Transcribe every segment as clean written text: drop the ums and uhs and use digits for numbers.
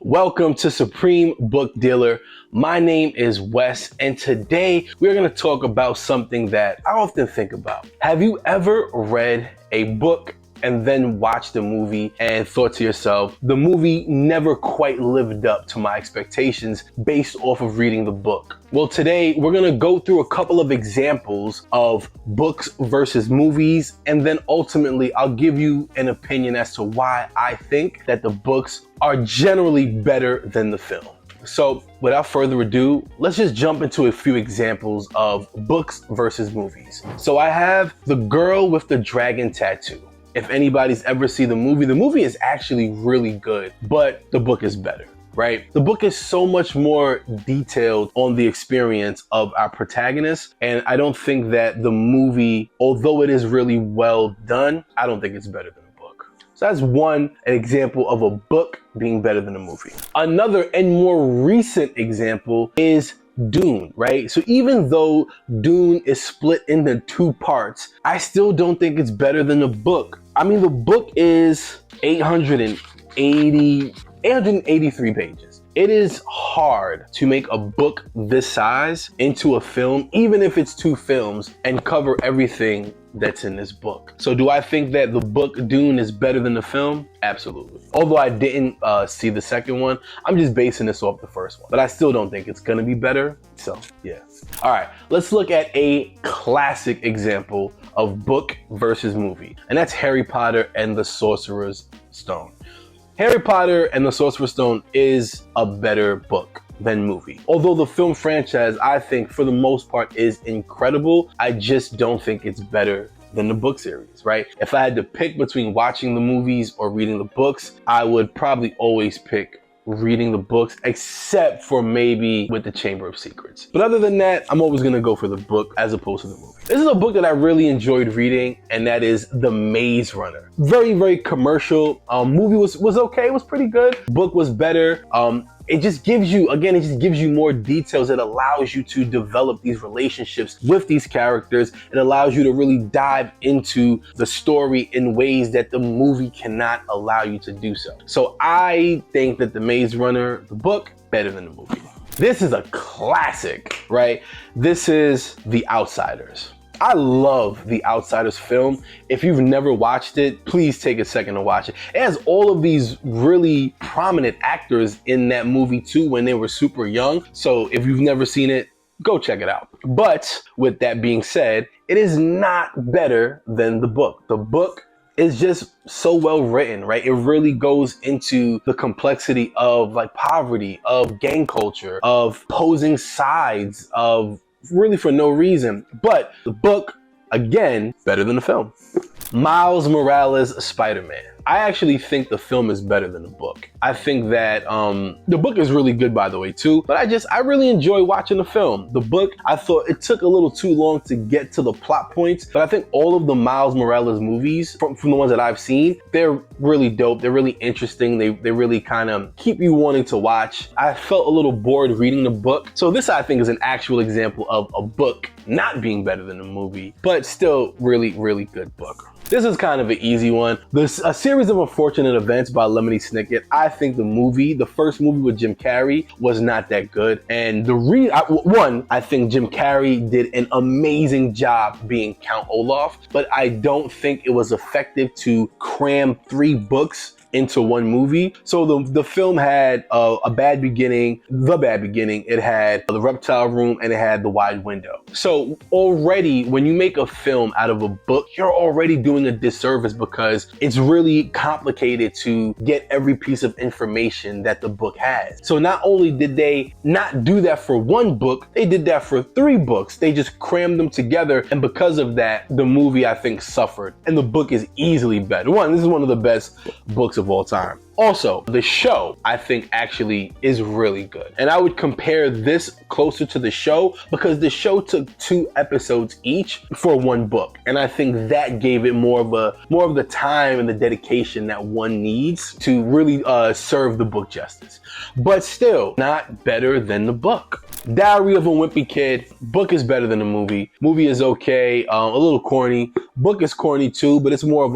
Welcome to Supreme Book Dealer. My name is Wes, and today we're going to talk about something that I often think about. Have you ever read a book and then watched the movie and thought to yourself, the movie never quite lived up to my expectations based off of reading the book? Well, today we're gonna go through a couple of examples of books versus movies, and then ultimately I'll give you an opinion as to why I think that the books are generally better than the film. So without further ado, let's just jump into a few examples of books versus movies. So I have The Girl with the Dragon Tattoo. If anybody's ever seen the movie is actually really good, but the book is better, right? The book is so much more detailed on the experience of our protagonist, and I don't think that the movie, although it is really well done, I don't think it's better than the book. So that's an example of a book being better than a movie. Another and more recent example is Dune, right? So even though Dune is split into two parts, I still don't think it's better than the book. I mean, the book is 883 pages. It is hard to make a book this size into a film, even if it's two films, and cover everything that's in this book. So do I think that the book Dune is better than the film? Absolutely. Although I didn't see the second one, I'm just basing this off the first one. But I still don't think it's gonna be better, so yeah. All right, let's look at a classic example of book versus movie, and that's Harry Potter and the Sorcerer's Stone. Harry Potter and the Sorcerer's Stone is a better book than movie. Although the film franchise, I think for the most part, is incredible, I just don't think it's better than the book series, right? If I had to pick between watching the movies or reading the books, I would probably always pick reading the books, except for maybe with the Chamber of Secrets. But other than that, I'm always gonna go for the book as opposed to the movie. This is a book that I really enjoyed reading, and that is The Maze Runner. Very, very commercial. Movie was okay, it was pretty good. Book was better. It just gives you more details. It allows you to develop these relationships with these characters. It allows you to really dive into the story in ways that the movie cannot allow you to do so. So I think that The Maze Runner, the book, better than the movie. This is a classic, right? This is The Outsiders. I love The Outsiders film. If you've never watched it, please take a second to watch it. It has all of these really prominent actors in that movie too when they were super young. So if you've never seen it, go check it out. But with that being said, it is not better than the book. The book is just so well written, right? It really goes into the complexity of like poverty, of gang culture, of posing sides, of really for no reason. But the book, again, better than the film. Miles Morales' Spider-Man. I actually think the film is better than the book. I think that the book is really good, by the way, too, but I really enjoy watching the film. The book, I thought it took a little too long to get to the plot points, but I think all of the Miles Morales movies, from the ones that I've seen, they're really dope. They're really interesting. They really kind of keep you wanting to watch. I felt a little bored reading the book. So this, I think, is an actual example of a book not being better than a movie, but still really, really good book. This is kind of an easy one. A Series of Unfortunate Events by Lemony Snicket. I think the first movie with Jim Carrey was not that good. And I think Jim Carrey did an amazing job being Count Olaf, but I don't think it was effective to cram 3 books into one movie. So the film had a bad beginning, it had the reptile room, and it had the wide window. So already when you make a film out of a book, you're already doing a disservice because it's really complicated to get every piece of information that the book has. So not only did they not do that for one book, they did that for 3 books. They just crammed them together, and because of that, the movie, I think, suffered, and the book is easily better. This is one of the best books of all time. Also, the show, I think, actually is really good. And I would compare this closer to the show because the show took 2 episodes each for 1 book. And I think that gave it more of the time and the dedication that one needs to really serve the book justice. But still, not better than the book. Diary of a Wimpy Kid. Book is better than the movie. Movie is okay, a little corny. Book is corny too, but it's more of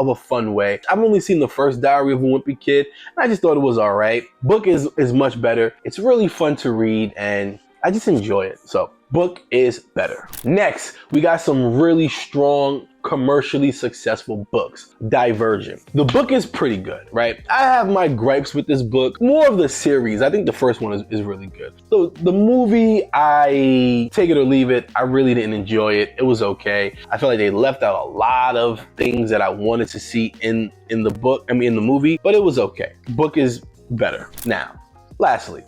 a fun way. I've only seen the first Diary of a Wimpy kid, and I just thought it was all right. Book is much better. It's really fun to read, and I just enjoy it. So book is better. Next, we got some really strong, commercially successful books. Divergent. The book is pretty good, right? I have my gripes with this book, more of the series. I think the first one is really good. So the movie, I take it or leave it. I really didn't enjoy it. It was okay. I feel like they left out a lot of things that I wanted to see in the book, in the movie, but it was okay. Book is better. Now, lastly,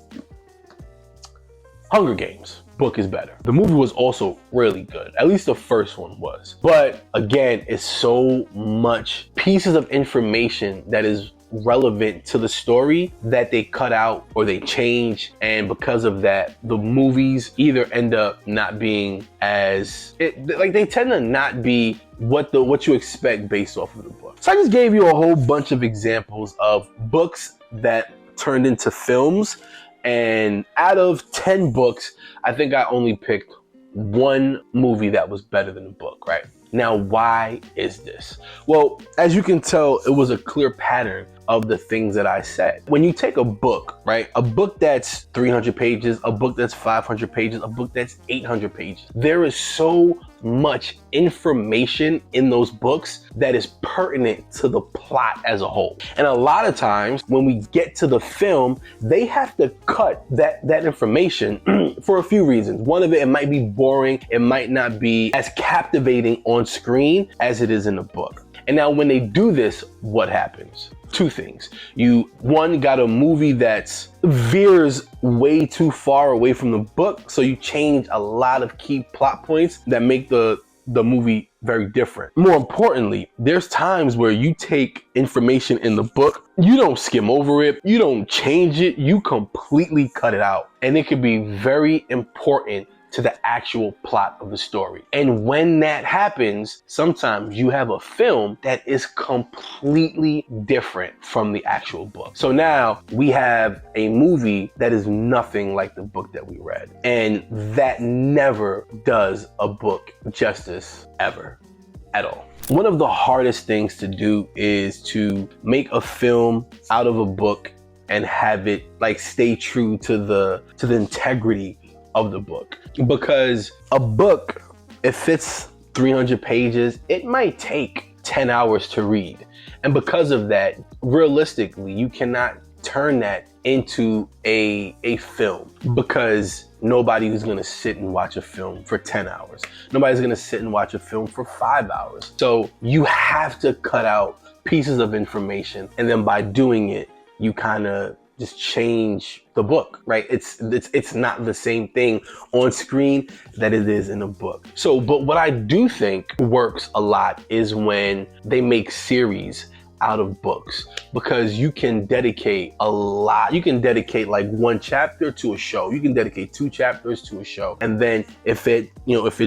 Hunger Games. Book is better. The movie was also really good. At least the first one was. But again, it's so much pieces of information that is relevant to the story that they cut out or they change, and because of that, the movies either end up not being they tend to not be what you expect based off of the book. So I just gave you a whole bunch of examples of books that turned into films. And out of 10 books, I think I only picked one movie that was better than the book, right? Now, why is this? Well, as you can tell, it was a clear pattern of the things that I said. When you take a book, right? A book that's 300 pages, a book that's 500 pages, a book that's 800 pages. There is so much information in those books that is pertinent to the plot as a whole. And a lot of times when we get to the film, they have to cut that information for a few reasons. One of it might be boring. It might not be as captivating on screen as it is in the book. And now when they do this, what happens? Two things. You got a movie that veers way too far away from the book, so you change a lot of key plot points that make the movie very different. More importantly, there's times where you take information in the book, you don't skim over it, you don't change it, you completely cut it out. And it could be very important to the actual plot of the story. And when that happens, sometimes you have a film that is completely different from the actual book. So now we have a movie that is nothing like the book that we read. And that never does a book justice, ever, at all. One of the hardest things to do is to make a film out of a book and have it stay true to the integrity of the book. Because a book, if it's 300 pages, it might take 10 hours to read. And because of that, realistically, you cannot turn that into a film, because nobody's gonna sit and watch a film for 10 hours. Nobody's gonna sit and watch a film for 5 hours. So you have to cut out pieces of information, and then by doing it, you kind of just change the book, right? It's not the same thing on screen that it is in a book. So, but what I do think works a lot is when they make series out of books, because you can dedicate a lot. You can dedicate one chapter to a show. You can dedicate 2 chapters to a show. And then if it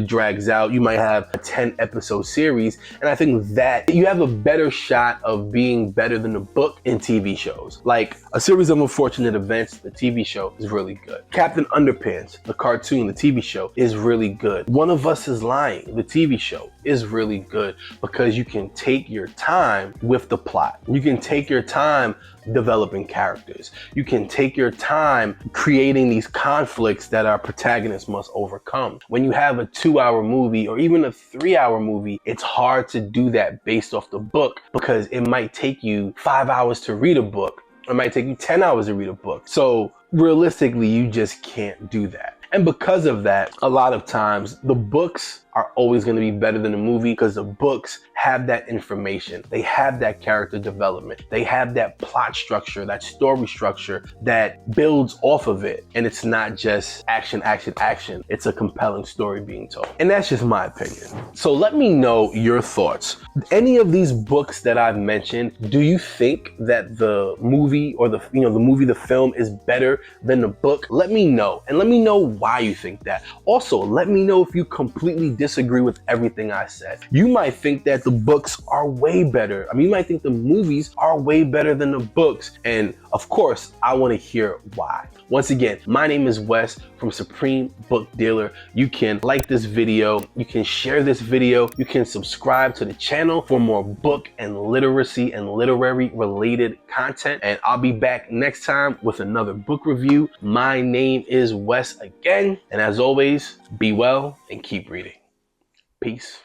drags out, you might have a 10 episode series. And I think that you have a better shot of being better than the book in TV shows. Like A Series of Unfortunate Events, the TV show is really good. Captain Underpants, the cartoon, the TV show is really good. One of Us is Lying, the TV show is really good, because you can take your time with the plot. You can take your time developing characters. You can take your time creating these conflicts that our protagonists must overcome. When you have a 2-hour movie or even a 3-hour movie, it's hard to do that based off the book, because it might take you 5 hours to read a book. It might take you 10 hours to read a book. So realistically, you just can't do that. And because of that, a lot of times the books are always going to be better than the movie, because the books have that information. They have that character development. They have that plot structure, that story structure that builds off of it. And it's not just action, action, action. It's a compelling story being told. And that's just my opinion. So let me know your thoughts. Any of these books that I've mentioned, do you think that the movie or the film is better than the book? Let me know, and let me know why you think that. Also, let me know if you completely disagree with everything I said. You might think that the books are way better. I mean, you might think the movies are way better than the books. And of course, I want to hear why. Once again, my name is Wes from Supreme Book Dealer. You can like this video, you can share this video, you can subscribe to the channel for more book and literacy and literary related content. And I'll be back next time with another book review. My name is Wes again. And as always, be well and keep reading. Peace.